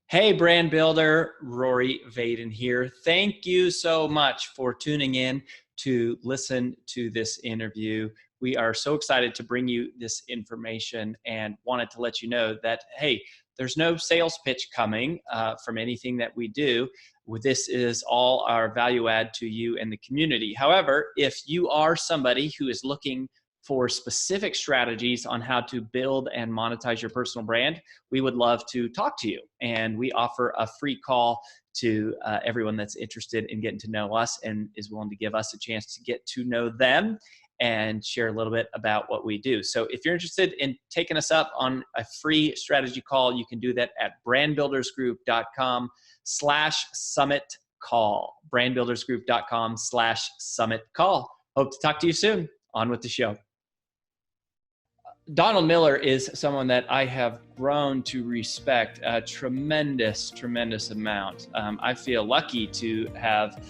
Hey, brand builder, Rory Vaden here. Thank you so much for tuning in to listen to this interview. We are so excited to bring you this information and wanted to let you know that, hey, there's no sales pitch coming from anything that we do. This is all our value add to you and the community. However, if you are somebody who is looking for specific strategies on how to build and monetize your personal brand, we would love to talk to you. And we offer a free call to everyone that's interested in getting to know us and is willing to give us a chance to get to know them and share a little bit about what we do. So if you're interested in taking us up on a free strategy call, you can do that at brandbuildersgroup.com/summit call. brandbuildersgroup.com/summit call. Hope to talk to you soon. On with the show. Donald Miller is someone that I have grown to respect a tremendous amount. I feel lucky to have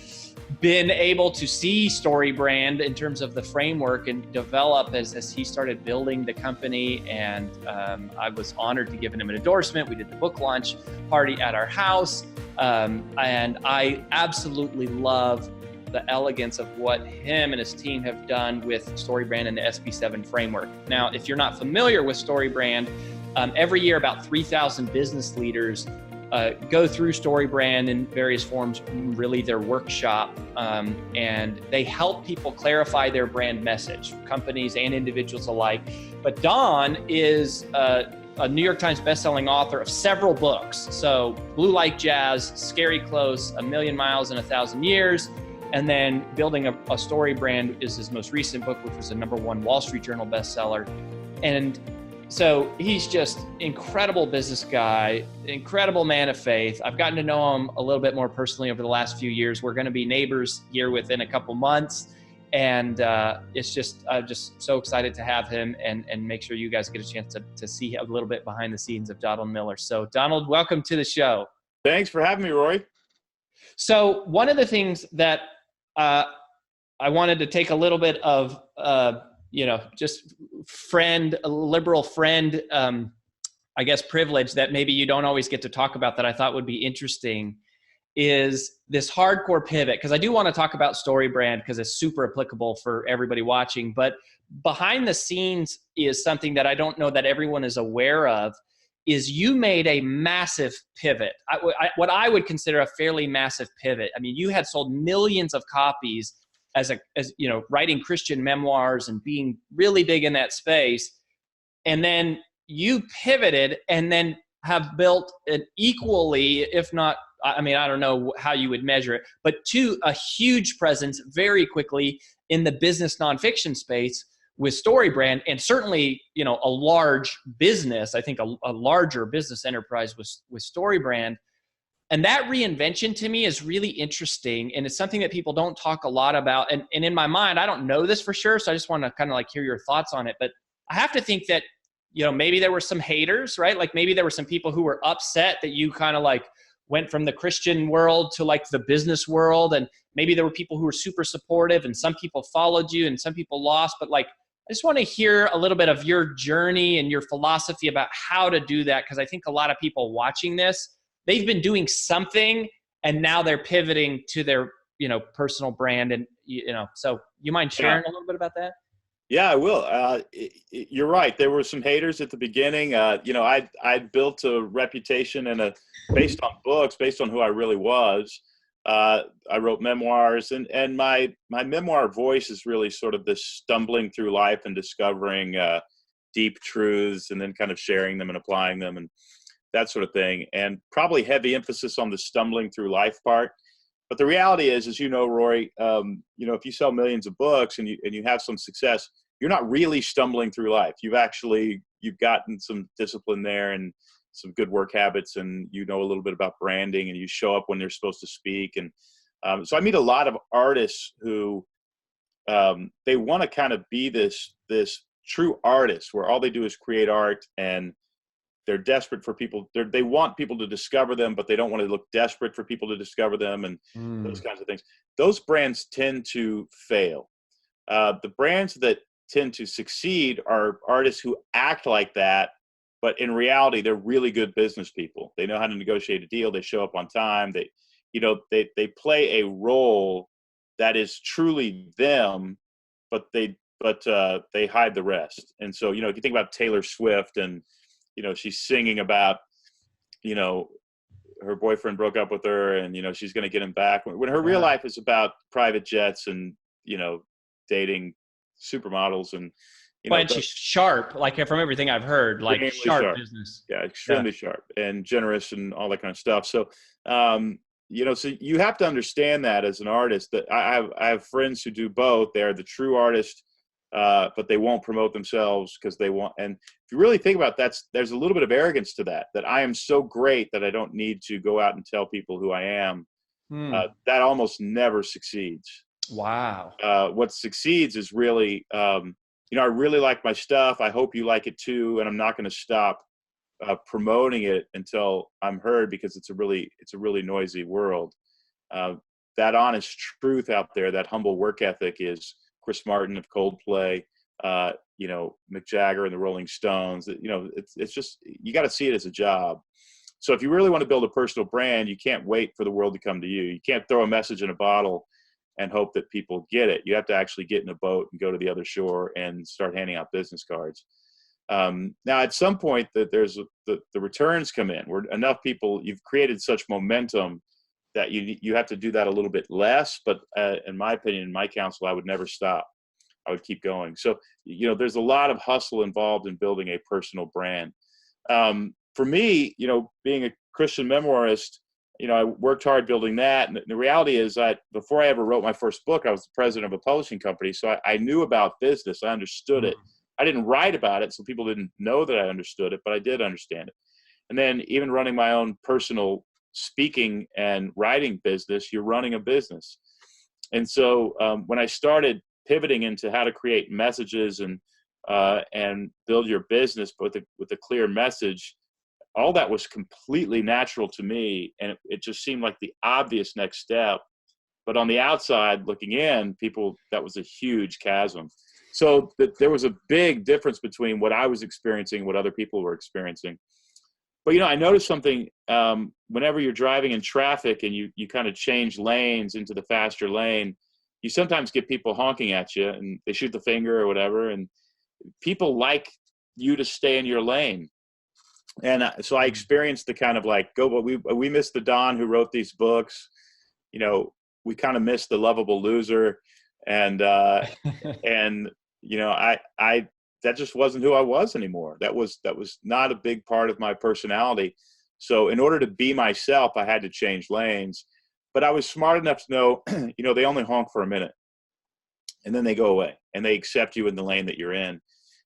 been able to see StoryBrand in terms of the framework and develop as he started building the company. And I was honored to give him an endorsement. We did the book launch party at our house. And I absolutely love the elegance of what him and his team have done with StoryBrand and the SB7 framework. Now, if you're not familiar with StoryBrand, every year about 3,000 business leaders go through StoryBrand in various forms, really their workshop, and they help people clarify their brand message, companies and individuals alike. But Don is a New York Times bestselling author of several books. So Blue Like Jazz, Scary Close, A Million Miles in a Thousand Years, and then building a story brand is his most recent book, which was a #1 Wall Street Journal bestseller. And so he's just incredible business guy, incredible man of faith. I've gotten to know him a little bit more personally over the last few years. We're going to be neighbors here within a couple months. And it's just, I'm just so excited to have him and make sure you guys get a chance to see a little bit behind the scenes of Donald Miller. So Donald, welcome to the show. Thanks for having me, Roy. So one of the things that I wanted to take a little bit of, just liberal friend, I guess, privilege that maybe you don't always get to talk about that I thought would be interesting is this hardcore pivot. Because I do want to talk about StoryBrand because it's super applicable for everybody watching. But behind the scenes is something that I don't know that everyone is aware of, is you made a massive pivot. What I would consider a fairly massive pivot. I mean, you had sold millions of copies as writing Christian memoirs and being really big in that space. And then you pivoted and then have built an equally, if not, I mean, I don't know how you would measure it, but a huge presence very quickly in the business nonfiction space with StoryBrand, and certainly, a large business, I think a larger business enterprise with StoryBrand. And that reinvention to me is really interesting. And it's something that people don't talk a lot about. And in my mind, I don't know this for sure. So I just want to kind of hear your thoughts on it. But I have to think that, maybe there were some haters, right? Like maybe there were some people who were upset that you kind of went from the Christian world to the business world. And maybe there were people who were super supportive and some people followed you and some people lost. But I just want to hear a little bit of your journey and your philosophy about how to do that. Because I think a lot of people watching this, they've been doing something and now they're pivoting to their, personal brand. And, so you mind sharing a little bit about that? Yeah, I will. You're right. There were some haters at the beginning. I'd built a reputation based on books, based on who I really was. I wrote memoirs, and my memoir voice is really sort of this stumbling through life and discovering deep truths and then kind of sharing them and applying them and that sort of thing. And probably heavy emphasis on the stumbling through life part. But the reality is, as you know, Roy, if you sell millions of books and you have some success, you're not really stumbling through life. You've gotten some discipline there and some good work habits, and a little bit about branding, and you show up when they're supposed to speak. And so I meet a lot of artists who they want to kind of be this true artist where all they do is create art, and they're desperate for people. They want people to discover them, but they don't want to look desperate for people to discover them, and those kinds of things. Those brands tend to fail. The brands that tend to succeed are artists who act like that but in reality, they're really good business people. They know how to negotiate a deal. They show up on time. They play a role that is truly them, but they hide the rest. And so, if you think about Taylor Swift, and she's singing about, her boyfriend broke up with her, and she's going to get him back, when her real life is about private jets and dating supermodels, and But she's sharp, like from everything I've heard, like sharp business. Yeah, extremely sharp and generous and all that kind of stuff. So, so you have to understand that as an artist, that I have friends who do both. They're the true artist, but they won't promote themselves because they want. And if you really think about that, there's a little bit of arrogance to that I am so great that I don't need to go out and tell people who I am. That almost never succeeds. Wow. What succeeds is really, I really like my stuff. I hope you like it too. And I'm not going to stop promoting it until I'm heard, because it's a really noisy world. That honest truth out there, that humble work ethic, is Chris Martin of Coldplay, Mick Jagger and the Rolling Stones. It's just, you got to see it as a job. So if you really want to build a personal brand, you can't wait for the world to come to you. You can't throw a message in a bottle and hope that people get it. You have to actually get in a boat and go to the other shore and start handing out business cards. Now, at some point, that there's the returns come in, where enough people, you've created such momentum that you have to do that a little bit less. But in my opinion, in my counsel, I would never stop. I would keep going. So, there's a lot of hustle involved in building a personal brand. For me, being a Christian memoirist, I worked hard building that. And the reality is that before I ever wrote my first book, I was the president of a publishing company. So I knew about business. I understood it. I didn't write about it, so people didn't know that I understood it, but I did understand it. And then even running my own personal speaking and writing business, you're running a business. And so when I started pivoting into how to create messages and build your business, but with a clear message, all that was completely natural to me, and it just seemed like the obvious next step. But on the outside looking in, that was a huge chasm. So there was a big difference between what I was experiencing and what other people were experiencing. But, I noticed something, whenever you're driving in traffic and you kind of change lanes into the faster lane, you sometimes get people honking at you, and they shoot the finger or whatever. And people like you to stay in your lane. And so I experienced the kind of like, we missed the Don who wrote these books. We kind of missed the lovable loser. And, that just wasn't who I was anymore. That was not a big part of my personality. So in order to be myself, I had to change lanes. But I was smart enough to know, they only honk for a minute, and then they go away, and they accept you in the lane that you're in.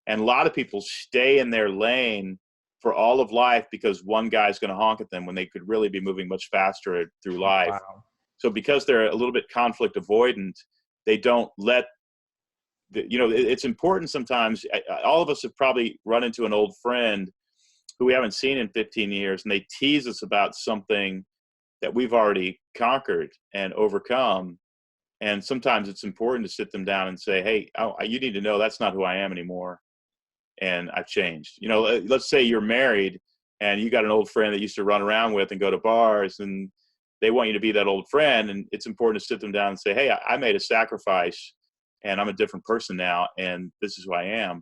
And a lot of people stay in their lane for all of life because one guy's going to honk at them when they could really be moving much faster through life. Wow. So because they're a little bit conflict avoidant, they don't let it's important sometimes. All of us have probably run into an old friend who we haven't seen in 15 years, and they tease us about something that we've already conquered and overcome. And sometimes it's important to sit them down and say, hey, you need to know that's not who I am anymore. And I've changed. Let's say you're married and you got an old friend that you used to run around with and go to bars, and they want you to be that old friend. And it's important to sit them down and say, hey, I made a sacrifice, and I'm a different person now, and this is who I am.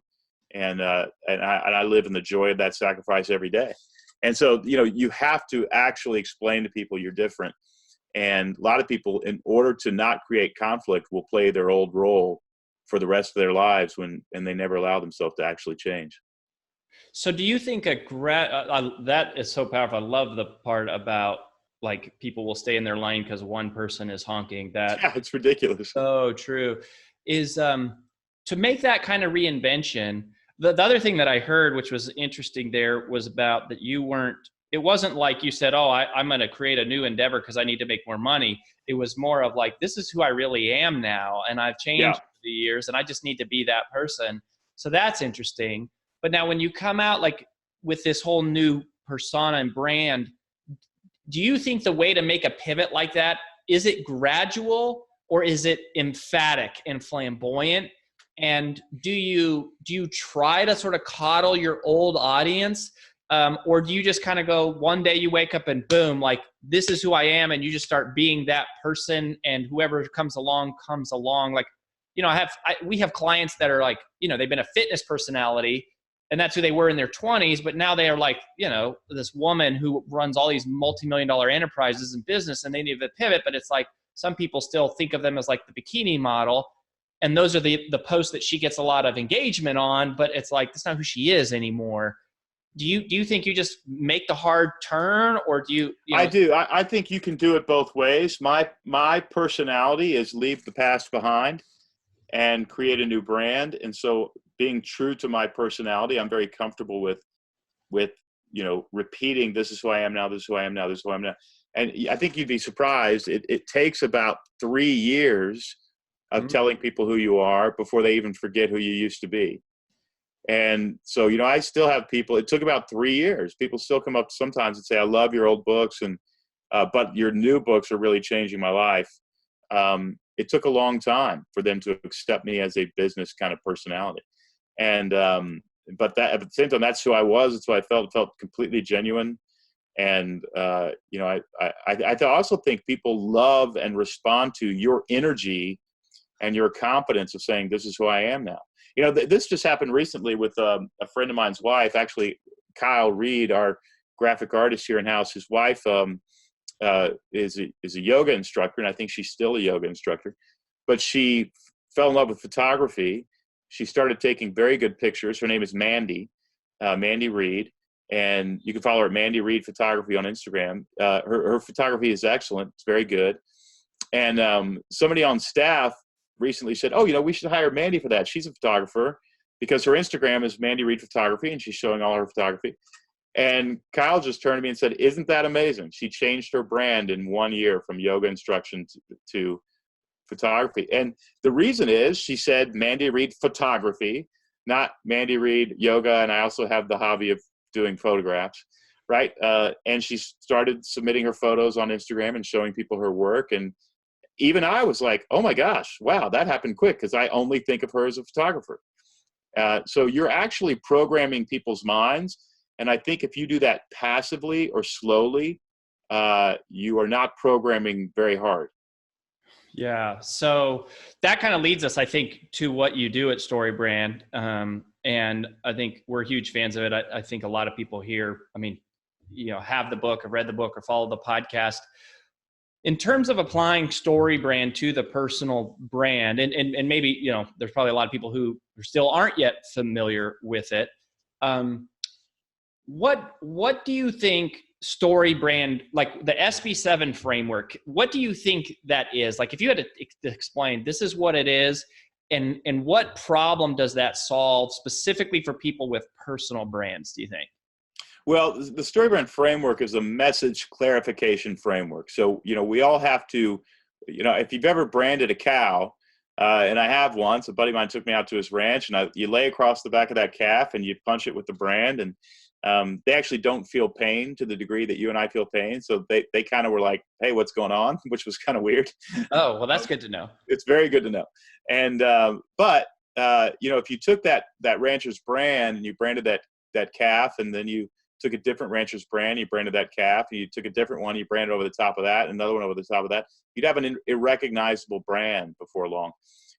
And I live in the joy of that sacrifice every day. And so, you have to actually explain to people you're different. And a lot of people, in order to not create conflict, will play their old role for the rest of their lives and they never allow themselves to actually change. So do you think that is so powerful? I love the part about like people will stay in their lane because one person is honking. Yeah, it's ridiculous. So true. Is to make that kind of reinvention. The other thing that I heard, which was interesting there, was about that it wasn't like you said, I'm going to create a new endeavor because I need to make more money. It was more of like, this is who I really am now. And I've changed over the years, and I just need to be that person. So that's interesting. But now when you come out like with this whole new persona and brand, do you think the way to make a pivot like that, is it gradual or is it emphatic and flamboyant? And do you try to sort of coddle your old audience? Or do you just kind of go, one day you wake up and boom, like, this is who I am, and you just start being that person, and whoever comes along comes along? Like, you know, we have clients that are like, you know, they've been a fitness personality, and that's who they were in their 20s, but now they are like, you know, this woman who runs all these multi-million-dollar enterprises and business, and they need to pivot. But it's like, some people still think of them as like the bikini model, and those are the posts that she gets a lot of engagement on, but it's like, that's not who she is anymore. Do you think you just make the hard turn, or do you know? I do. I think you can do it both ways. My personality is leave the past behind and create a new brand. And so being true to my personality, I'm very comfortable with, you know, repeating, this is who I am now, this is who I am now, this is who I am now. And I think you'd be surprised. It takes about 3 years of telling people who you are before they even forget who you used to be. And so, you know, I still have people, it took about 3 years. People still come up sometimes and say, I love your old books, and but your new books are really changing my life. It took a long time for them to accept me as a business kind of personality. And, but that, at the same time, that's who I was. It's who I felt completely genuine. And, you know, I also think people love and respond to your energy and your confidence of saying, this is who I am now. You know, this just happened recently with a friend of mine's wife, actually, Kyle Reed, our graphic artist here in house. His wife is a yoga instructor, and I think she's still a yoga instructor. But she fell in love with photography. She started taking very good pictures. Her name is Mandy Reed, and you can follow her at Mandy Reed Photography on Instagram. Her photography is excellent. It's very good. And somebody on staff recently said, oh, you know, we should hire Mandy for that. She's a photographer, because her Instagram is Mandy Reed Photography, and she's showing all her photography. And Kyle just turned to me and said, isn't that amazing? She changed her brand in 1 year from yoga instruction to photography. And the reason is, she said Mandy Reed Photography, not Mandy Reed Yoga. And I also have the hobby of doing photographs, right? And she started submitting her photos on Instagram and showing people her work. And even I was like, oh my gosh, wow, that happened quick, because I only think of her as a photographer. So you're actually programming people's minds. And I think if you do that passively or slowly, you are not programming very hard. Yeah. So that kind of leads us, I think, to what you do at StoryBrand. And I think we're huge fans of it. I think a lot of people here, I mean, you know, have the book or read the book or follow the podcast. In terms of applying StoryBrand to the personal brand, and maybe, you know, there's probably a lot of people who still aren't yet familiar with it. What do you think StoryBrand, like the SB7 framework, what do you think that is? Like, if you had to explain, this is what it is, and what problem does that solve specifically for people with personal brands, do you think? Well, the StoryBrand framework is a message clarification framework. So, you know, we all have to, you know, if you've ever branded a cow, and I have once, a buddy of mine took me out to his ranch, and you lay across the back of that calf and you punch it with the brand, and they actually don't feel pain to the degree that you and I feel pain. So they kind of were like, hey, what's going on? Which was kind of weird. Oh, well, that's good to know. It's very good to know. And, but, you know, if you took that rancher's brand and you branded that calf, and then you took a different rancher's brand, you branded that calf, and you took a different one, you branded over the top of that, another one over the top of that, you'd have an irrecognizable brand before long.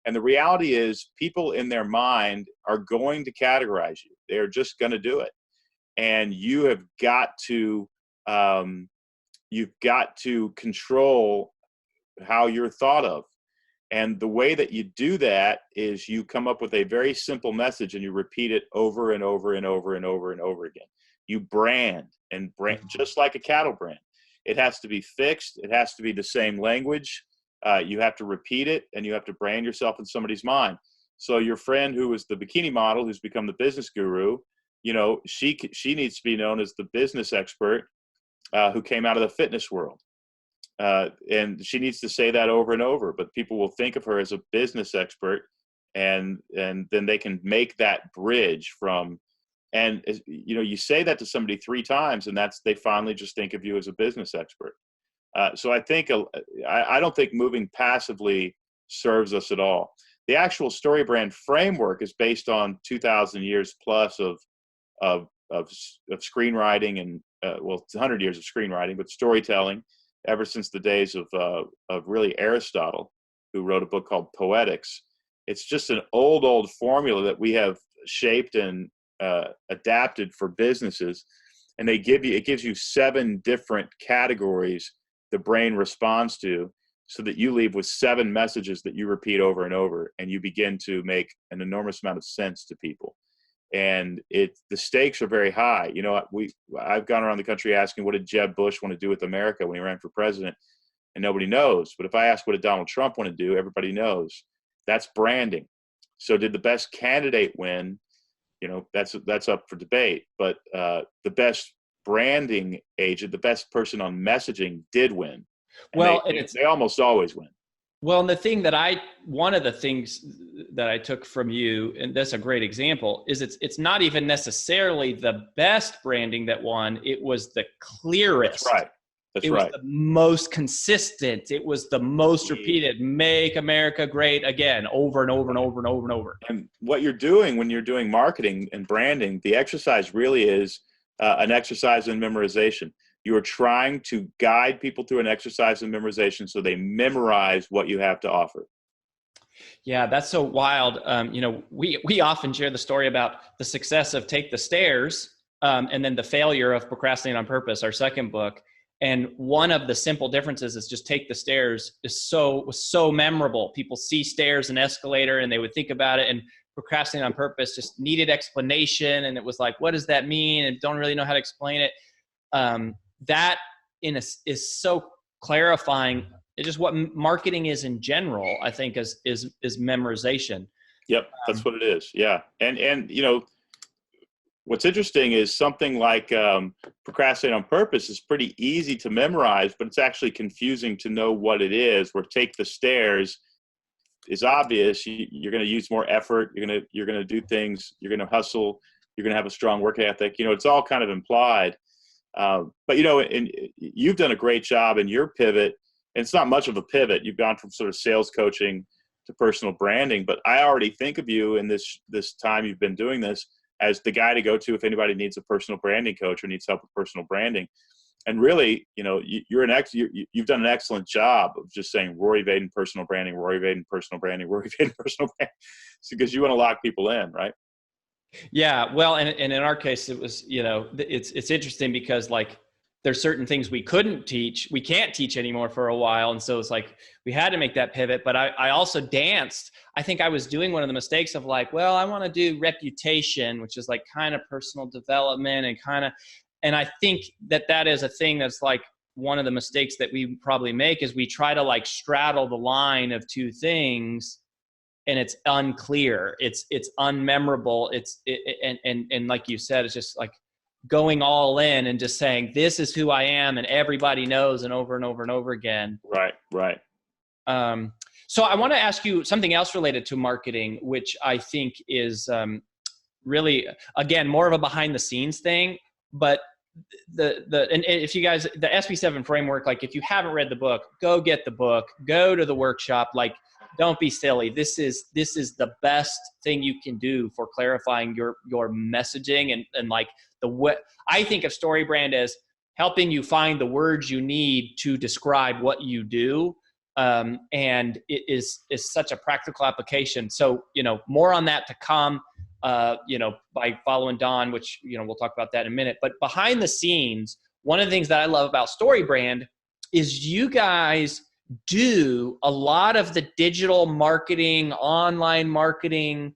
And the reality is, people in their mind are going to categorize you. They're just going to do it. And you have got to, you've got to control how you're thought of. And the way that you do that is you come up with a very simple message, and you repeat it over and over and over and over and over again. You brand just like a cattle brand. It has to be fixed. It has to be the same language. You have to repeat it, and you have to brand yourself in somebody's mind. So your friend who was the bikini model, who's become the business guru, you know, she needs to be known as the business expert who came out of the fitness world. And she needs to say that over and over, but people will think of her as a business expert, and then they can make that bridge from, and you know, you say that to somebody 3 times, and they finally just think of you as a business expert. So I think, I don't think moving passively serves us at all. the actual story brand framework is based on 2,000 years plus of screenwriting and well, it's 100 years of screenwriting, but storytelling ever since the days of really Aristotle, who wrote a book called Poetics. It's just an old formula that we have shaped and adapted for businesses, and it gives you 7 different categories the brain responds to, so that you leave with 7 messages that you repeat over and over, and you begin to make an enormous amount of sense to people. And the stakes are very high. You know, I've gone around the country asking, what did Jeb Bush want to do with America when he ran for president? And nobody knows. But if I ask, what did Donald Trump want to do? Everybody knows. That's branding. So did the best candidate win? You know, that's up for debate. But the best branding agent, the best person on messaging did win. And they almost always win. Well, and one of the things that I took from you, and that's a great example, is it's not even necessarily the best branding that won. It was the clearest. That's right. It was the most consistent. It was the most repeated. Make America great again, over and over and over and over and over. And what you're doing when you're doing marketing and branding, the exercise really is an exercise in memorization. You are trying to guide people through an exercise in memorization so they memorize what you have to offer. Yeah, that's so wild. You know, we often share the story about the success of Take the Stairs, and then the failure of Procrastinating on Purpose, our second book. And one of the simple differences is just Take the Stairs was so memorable. People see stairs and escalator and they would think about it, and Procrastinating on Purpose just needed explanation. And it was like, what does that mean? And don't really know how to explain it. That is so clarifying. It's just what marketing is in general, I think, is memorization. Yep, that's what it is. Yeah, and you know, what's interesting is something like Procrastinate on Purpose is pretty easy to memorize, but it's actually confusing to know what it is. Where Take the Stairs is obvious. You're going to use more effort. You're going to do things. You're going to hustle. You're going to have a strong work ethic. You know, it's all kind of implied. But, you know, and you've done a great job in your pivot, and it's not much of a pivot. You've gone from sort of sales coaching to personal branding, but I already think of you in this time you've been doing this as the guy to go to if anybody needs a personal branding coach or needs help with personal branding. And really, you know, you've done an excellent job of just saying Rory Vaden personal branding, Rory Vaden personal branding, Rory Vaden personal branding, because you want to lock people in, right? Yeah, well, and in our case, it was, you know, it's interesting because like there's certain things we can't teach anymore for a while, and so it's like we had to make that pivot. But I also danced. I think I was doing one of the mistakes of like, well, I want to do reputation, which is like kind of personal development and I think that is a thing that's like one of the mistakes that we probably make is we try to like straddle the line of two things. And it's unclear. It's unmemorable. And like you said, it's just like going all in and just saying, this is who I am. And everybody knows, and over and over and over again. Right. So I want to ask you something else related to marketing, which I think is really, again, more of a behind the scenes thing, but and if you guys, the SB7 framework, like if you haven't read the book, go get the book, go to the workshop, like, don't be silly. This is the best thing you can do for clarifying your messaging and like I think of Story Brand as helping you find the words you need to describe what you do. And it is such a practical application. So, you know, more on that to come, you know, by following Don, which, you know, we'll talk about that in a minute. But behind the scenes, one of the things that I love about Story Brand is you guys do a lot of the digital marketing, online marketing,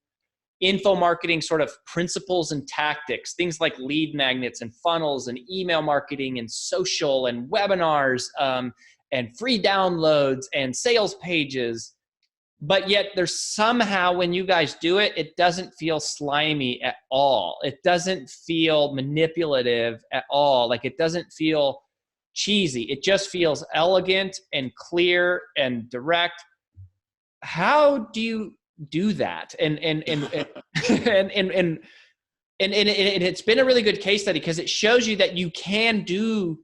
info marketing sort of principles and tactics, things like lead magnets and funnels and email marketing and social and webinars, and free downloads and sales pages. But yet there's somehow, when you guys do it, it doesn't feel slimy at all. It doesn't feel manipulative at all. Like, it doesn't feel cheesy. It just feels elegant and clear and direct. How do you do that? And it's been a really good case study because it shows you that you can do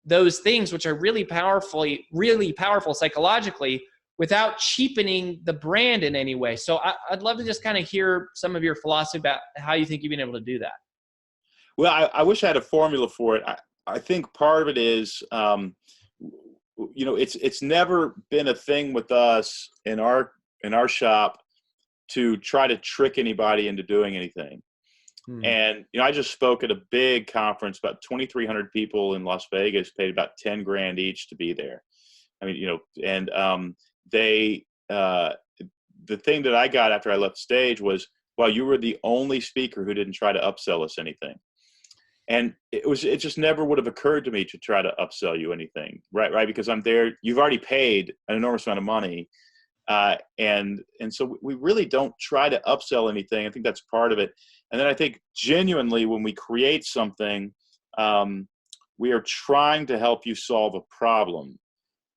those things, which are really powerful psychologically, without cheapening the brand in any way. So I'd love to just kind of hear some of your philosophy about how you think you've been able to do that. Well, I wish I had a formula for it. I think part of it is, it's never been a thing with us in our shop to try to trick anybody into doing anything. And, I just spoke at a big conference, about 2,300 people in Las Vegas, paid about 10 grand each to be there. I mean, and the thing that I got after I left the stage was, well, you were the only speaker who didn't try to upsell us anything. And it just never would have occurred to me to try to upsell you anything, right? Because I'm there, you've already paid an enormous amount of money. And so we really don't try to upsell anything. I think that's part of it. And then I think genuinely when we create something, we are trying to help you solve a problem.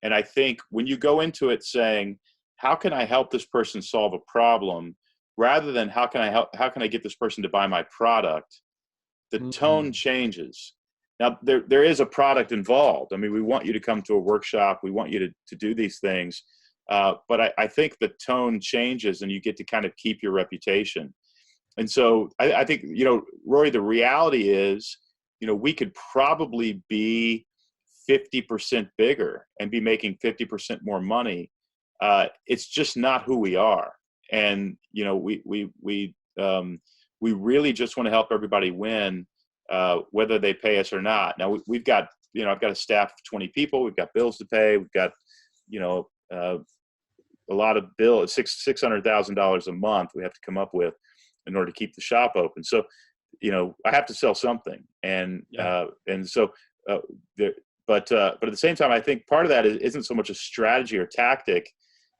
And I think when you go into it saying, how can I help this person solve a problem, rather than how can I get this person to buy my product, the tone changes. Now, there is a product involved. I mean, we want you to come to a workshop. We want you to do these things. But I think the tone changes and you get to kind of keep your reputation. And so I think, Rory, the reality is, we could probably be 50% bigger and be making 50% more money. It's just not who we are. And, we really just want to help everybody win, whether they pay us or not. Now we've got, I've got a staff of 20 people. We've got bills to pay. We've got, a lot of bills, $600,000 a month we have to come up with in order to keep the shop open. So, I have to sell something. And, but at the same time, I think part of that isn't so much a strategy or tactic.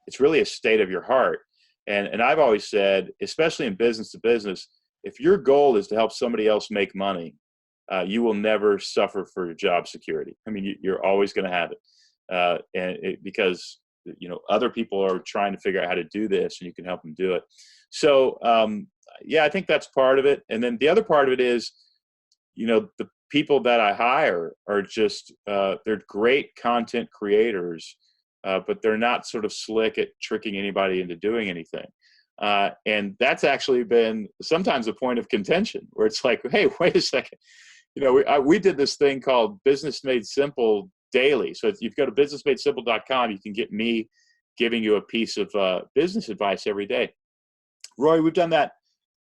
It's really a state of your heart. And I've always said, especially in business to business, if your goal is to help somebody else make money, you will never suffer for job security. I mean, you're always going to have it. Because other people are trying to figure out how to do this and you can help them do it. So, I think that's part of it. And then the other part of it is, the people that I hire are just, they're great content creators, but they're not sort of slick at tricking anybody into doing anything. And that's actually been sometimes a point of contention where it's like, hey, wait a second. We did this thing called Business Made Simple daily. So if you go to businessmadesimple.com, you can get me giving you a piece of business advice every day. Roy, we've done that.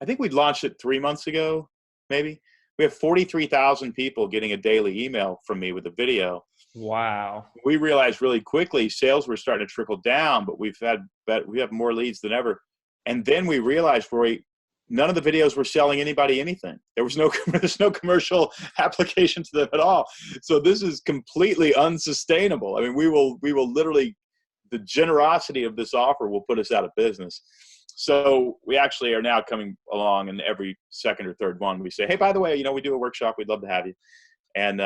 I think we launched it 3 months ago, maybe. We have 43,000 people getting a daily email from me with a video. Wow. We realized really quickly sales were starting to trickle down, but we have more leads than ever. And then we realized, Roy, none of the videos were selling anybody anything. There's no commercial application to them at all. So this is completely unsustainable. I mean, we will literally, the generosity of this offer will put us out of business. So we actually are now coming along, and every second or third one we say, hey, by the way, we do a workshop. We'd love to have you. And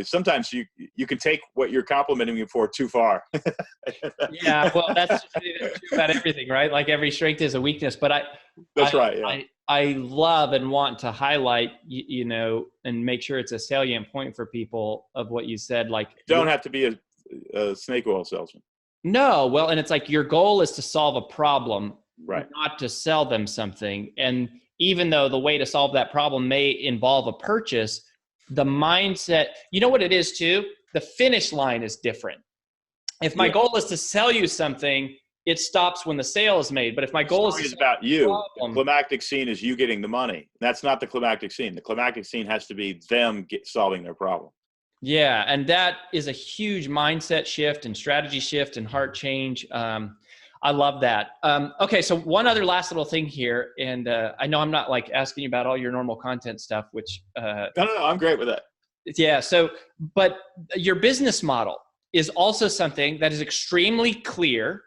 sometimes you can take what you're complimenting me for too far. Yeah, well, that's true about everything, right? Like every strength is a weakness. But that's right. Yeah. I love and want to highlight, and make sure it's a salient point for people of what you said. Like, you don't have to be a snake oil salesman. No, well, and it's like your goal is to solve a problem, right? Not to sell them something. And even though the way to solve that problem may involve a purchase, the mindset, you know what it is too? The finish line is different. If my goal is to sell you something, it stops when the sale is made. But if my goal is about you, the climactic scene is you getting the money. That's not the climactic scene. The climactic scene has to be them solving their problem. Yeah. And that is a huge mindset shift and strategy shift and heart change. I love that. Okay. So one other last little thing here. And I know I'm not like asking you about all your normal content stuff, which no, I'm great with that. Yeah. So, but your business model is also something that is extremely clear,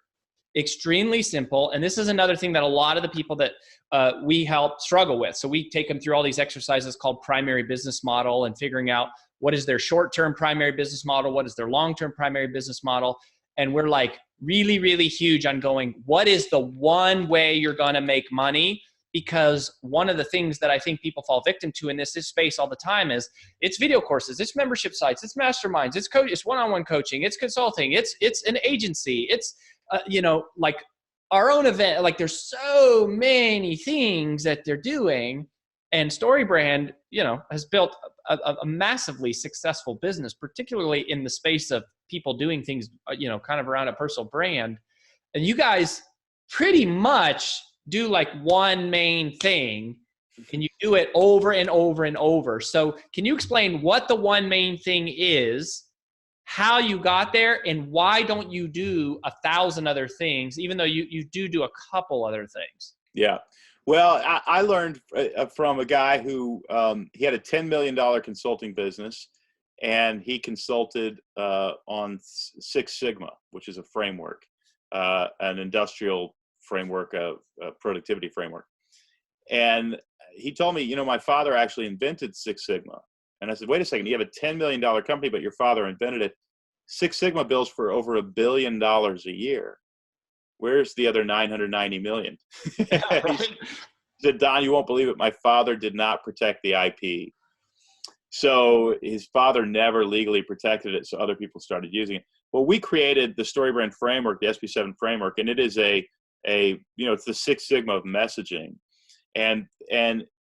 extremely simple. And this is another thing that a lot of the people that we help struggle with. So we take them through all these exercises called primary business model and figuring out what is their short-term primary business model, what is their long-term primary business model. And we're like really, really huge on going, what is the one way you're going to make money because one of the things that I think people fall victim to in this space all the time is it's video courses, it's membership sites, it's masterminds, it's coach, it's one-on-one coaching, it's consulting, it's an agency, it's like our own event. Like there's so many things that they're doing, and StoryBrand, has built a massively successful business, particularly in the space of people doing things, kind of around a personal brand. And you guys pretty much do like one main thing, and you do it over and over and over. So can you explain what the one main thing is, how you got there, and why don't you do 1,000 other things, even though you do a couple other things? Yeah. Well, I learned from a guy who he had a $10 million consulting business, and he consulted on Six Sigma, which is a framework, an industrial framework, a productivity framework. And he told me, my father actually invented Six Sigma. And I said, wait a second, you have a $10 million company, but your father invented it. Six Sigma bills for over $1 billion a year. Where's the other 990 million? Yeah, right. He said, Don, you won't believe it. My father did not protect the IP. So his father never legally protected it, so other people started using it. Well, we created the StoryBrand framework, the SP7 framework, and it is it's the Six Sigma of messaging. And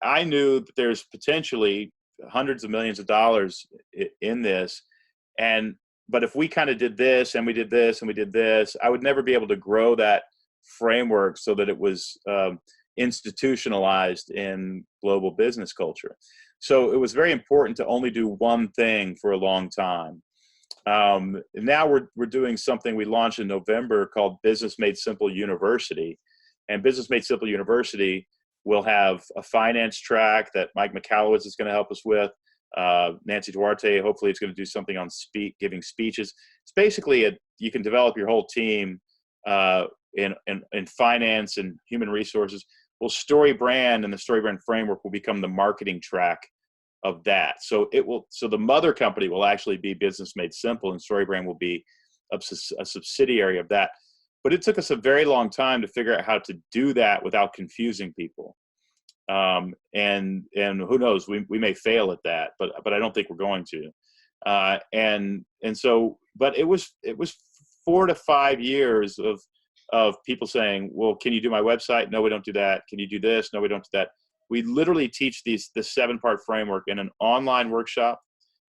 I knew that there's potentially hundreds of millions of dollars in this. But if we kind of did this and we did this and we did this, I would never be able to grow that framework so that it was institutionalized in global business culture. So it was very important to only do one thing for a long time. Now we're doing something we launched in November called Business Made Simple University. And Business Made Simple University will have a finance track that Mike McAllowitz is going to help us with. Nancy Duarte, hopefully, it's going to do something on giving speeches. It's basically you can develop your whole team in finance and human resources. Well, StoryBrand and the StoryBrand framework will become the marketing track of that. So the mother company will actually be Business Made Simple, and StoryBrand will be a subsidiary of that. But it took us a very long time to figure out how to do that without confusing people. And who knows, we may fail at that, but I don't think we're going to. But it was 4 to 5 years of people saying, well, can you do my website? No, we don't do that. Can you do this? No, we don't do that. We literally teach the 7-part framework in an online workshop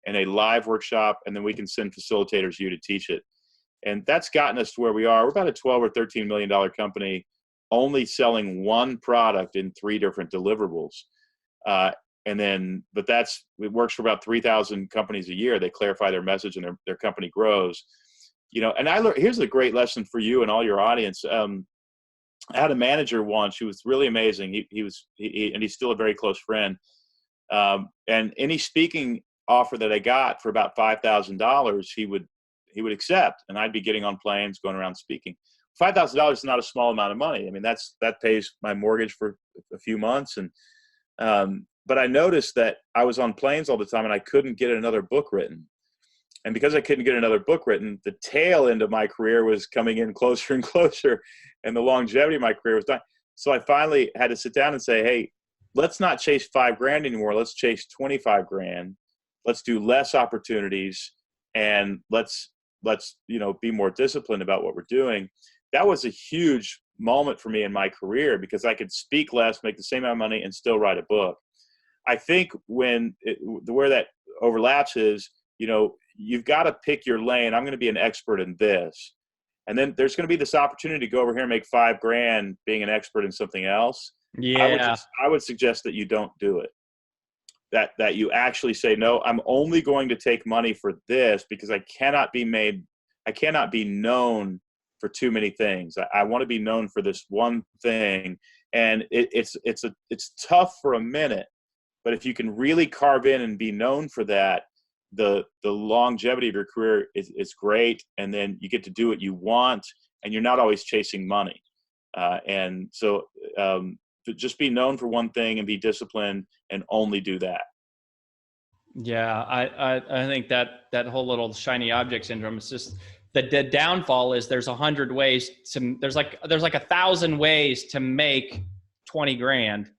and a live workshop, and then we can send facilitators to teach it. And that's gotten us to where we are. We're about a $12 or $13 million company, only selling one product in 3 different deliverables. But it works for about 3,000 companies a year. They clarify their message and their company grows. And I learned, here's a great lesson for you and all your audience. I had a manager once who was really amazing. And he's still a very close friend. And any speaking offer that I got for about $5,000, he would accept, and I'd be getting on planes, going around speaking. $5,000 is not a small amount of money. I mean, that pays my mortgage for a few months. But I noticed that I was on planes all the time and I couldn't get another book written. And because I couldn't get another book written, the tail end of my career was coming in closer and closer, and the longevity of my career was dying. So I finally had to sit down and say, hey, let's not chase $5,000 anymore. Let's chase $25,000. Let's do less opportunities, and let's be more disciplined about what we're doing. That was a huge moment for me in my career because I could speak less, make the same amount of money, and still write a book. I think where that overlaps is, you've got to pick your lane. I'm going to be an expert in this. And then there's going to be this opportunity to go over here and make $5,000 being an expert in something else. Yeah. I would suggest that you don't do it. That you actually say, no, I'm only going to take money for this because I cannot be known for too many things. I want to be known for this one thing. And it's tough for a minute, but if you can really carve in and be known for that, the longevity of your career is great. And then you get to do what you want, and you're not always chasing money. Just be known for one thing and be disciplined and only do that. Yeah, I think that whole little shiny object syndrome is just the downfall is there's 100 ways to there's like 1,000 ways to make 20 grand.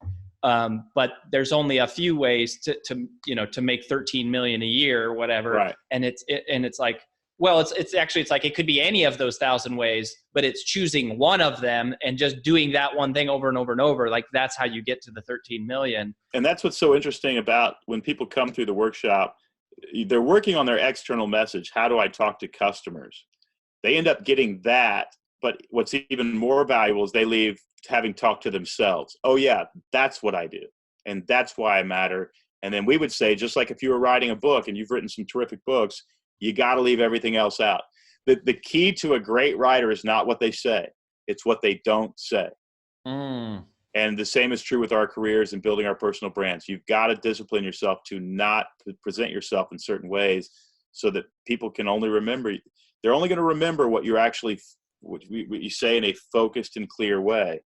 But there's only a few ways to make 13 million a year or whatever. Right. And it's like, well, it's actually like, it could be any of those 1,000 ways, but it's choosing one of them and just doing that one thing over and over and over. Like, that's how you get to the 13 million. And that's what's so interesting about when people come through the workshop, they're working on their external message. How do I talk to customers? They end up getting that. But what's even more valuable is they leave having talked to themselves. Oh yeah, that's what I do. And that's why I matter. And then we would say, just like if you were writing a book and you've written some terrific books, you got to leave everything else out. The key to a great writer is not what they say. It's what they don't say. Mm. And the same is true with our careers and building our personal brands. You've got to discipline yourself to not present yourself in certain ways so that people can only remember. They're only going to remember what you're actually, what you say in a focused and clear way.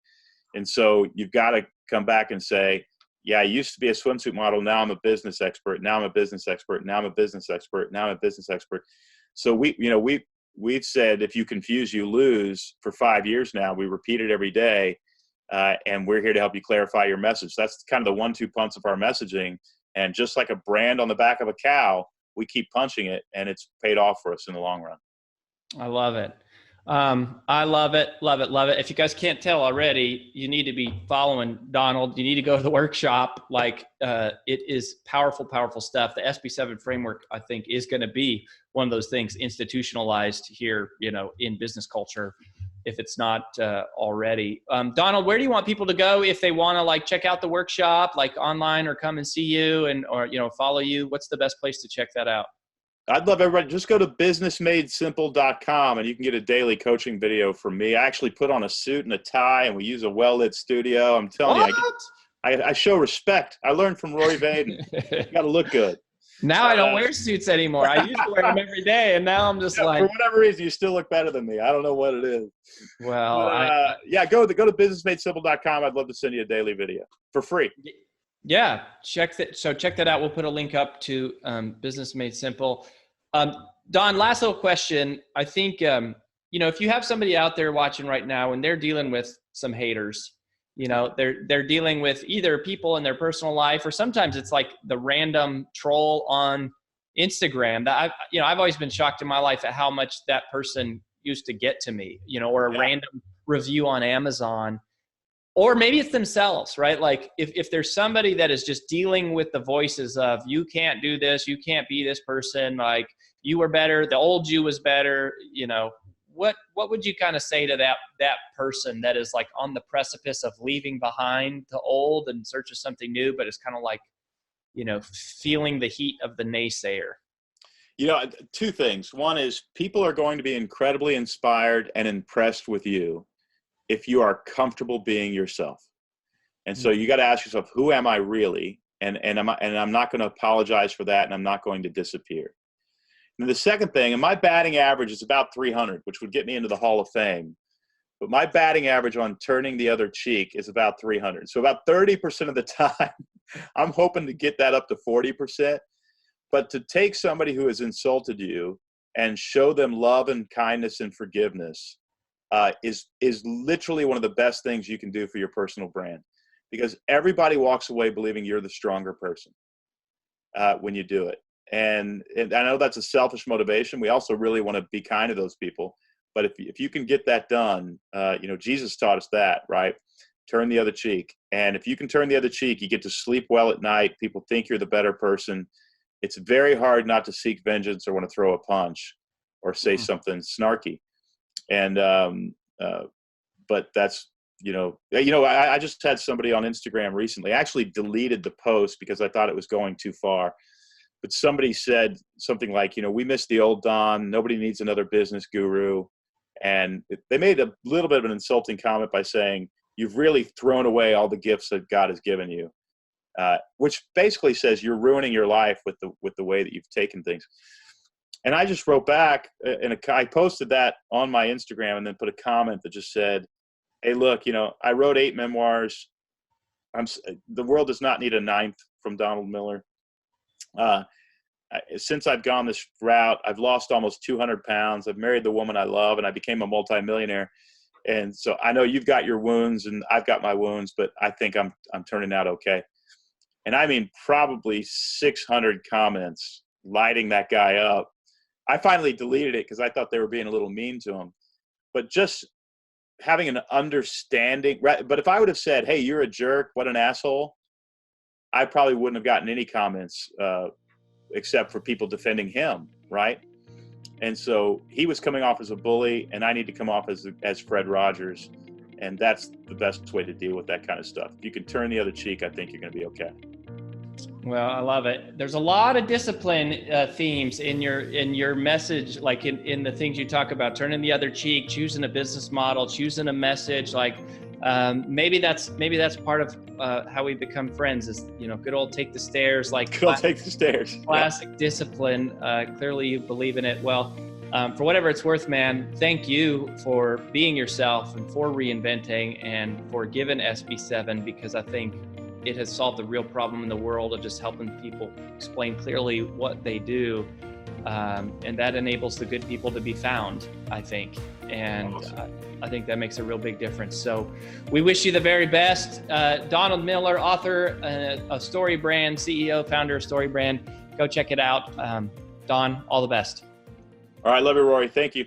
And so you've got to come back and say, yeah, I used to be a swimsuit model. Now I'm a business expert. Now I'm a business expert. Now I'm a business expert. Now I'm a business expert. So we've said, if you confuse, you lose for 5 years now. We repeat it every day. And we're here to help you clarify your message. That's kind of the 1-2 punch of our messaging. And just like a brand on the back of a cow, we keep punching it, and it's paid off for us in the long run. I love it. I love it. Love it. Love it. If you guys can't tell already, you need to be following Donald. You need to go to the workshop. Like, it is powerful, powerful stuff. The SB7 framework, I think, is going to be one of those things institutionalized here, in business culture, if it's not already. Donald, where do you want people to go if they want to check out the workshop, online, or come and see you or follow you? What's the best place to check that out? I'd love everybody, just go to businessmadesimple.com and you can get a daily coaching video from me. I actually put on a suit and a tie and we use a well-lit studio. I'm telling you, I show respect. I learned from Roy Vaden. You got to look good. Now I don't wear suits anymore. I used to wear them every day, and now I'm just for whatever reason, you still look better than me. I don't know what it is. Well, go to businessmadesimple.com. I'd love to send you a daily video for free. Yeah, check that out. We'll put a link up to Business Made Simple. Don, last little question. I think, if you have somebody out there watching right now and they're dealing with some haters, they're dealing with either people in their personal life, or sometimes it's like the random troll on Instagram that I've always been shocked in my life at how much that person used to get to me, or a random review on Amazon. Or maybe it's themselves, right? Like if there's somebody that is just dealing with the voices of, you can't do this, you can't be this person, like you were better, the old you was better, what would you kind of say to that person that is like on the precipice of leaving behind the old and in search of something new, but is kind of like, feeling the heat of the naysayer? Two things. One is, people are going to be incredibly inspired and impressed with you if you are comfortable being yourself. And so you got to ask yourself, who am I really? And I'm not going to apologize for that. And I'm not going to disappear. And the second thing, and my batting average is about 300, which would get me into the Hall of Fame. But my batting average on turning the other cheek is about 300. So about 30% of the time, I'm hoping to get that up to 40%. But to take somebody who has insulted you and show them love and kindness and forgiveness is literally one of the best things you can do for your personal brand, because everybody walks away believing you're the stronger person when you do it. And I know that's a selfish motivation. We also really want to be kind to those people. But if you can get that done, Jesus taught us that, right? Turn the other cheek. And if you can turn the other cheek, you get to sleep well at night. People think you're the better person. It's very hard not to seek vengeance or want to throw a punch or say something snarky. And, but that's, I just had somebody on Instagram recently. I actually deleted the post because I thought it was going too far. But somebody said something like, we miss the old Don. Nobody needs another business guru. And they made a little bit of an insulting comment by saying, you've really thrown away all the gifts that God has given you, which basically says you're ruining your life with the way that you've taken things. And I just wrote back, and I posted that on my Instagram and then put a comment that just said, hey, look, I wrote 8 memoirs. The world does not need a 9th from Donald Miller. Since I've gone this route, I've lost almost 200 pounds. I've married the woman I love, and I became a multimillionaire. And so I know you've got your wounds and I've got my wounds, but I think I'm turning out okay. And I mean, probably 600 comments lighting that guy up. I finally deleted it because I thought they were being a little mean to him. But just having an understanding, right? But if I would have said, "Hey, you're a jerk, what an asshole," I probably wouldn't have gotten any comments except for people defending him, right? And so he was coming off as a bully, and I need to come off as Fred Rogers. And that's the best way to deal with that kind of stuff. If you can turn the other cheek, I think you're going to be okay. Well, I love it. There's a lot of discipline themes in your message, like in the things you talk about, turning the other cheek, choosing a business model, choosing a message. Like maybe that's part of how we become friends is, good old take the stairs, like take the stairs. Classic discipline. Clearly you believe in it. Well, for whatever it's worth, man, thank you for being yourself and for reinventing and for giving SB7, because I think it has solved the real problem in the world of just helping people explain clearly what they do. And that enables the good people to be found, I think. And awesome. I think that makes a real big difference. So we wish you the very best. Donald Miller, author of Story Brand, CEO, founder of Story Brand. Go check it out. Don, all the best. All right. Love you, Rory. Thank you.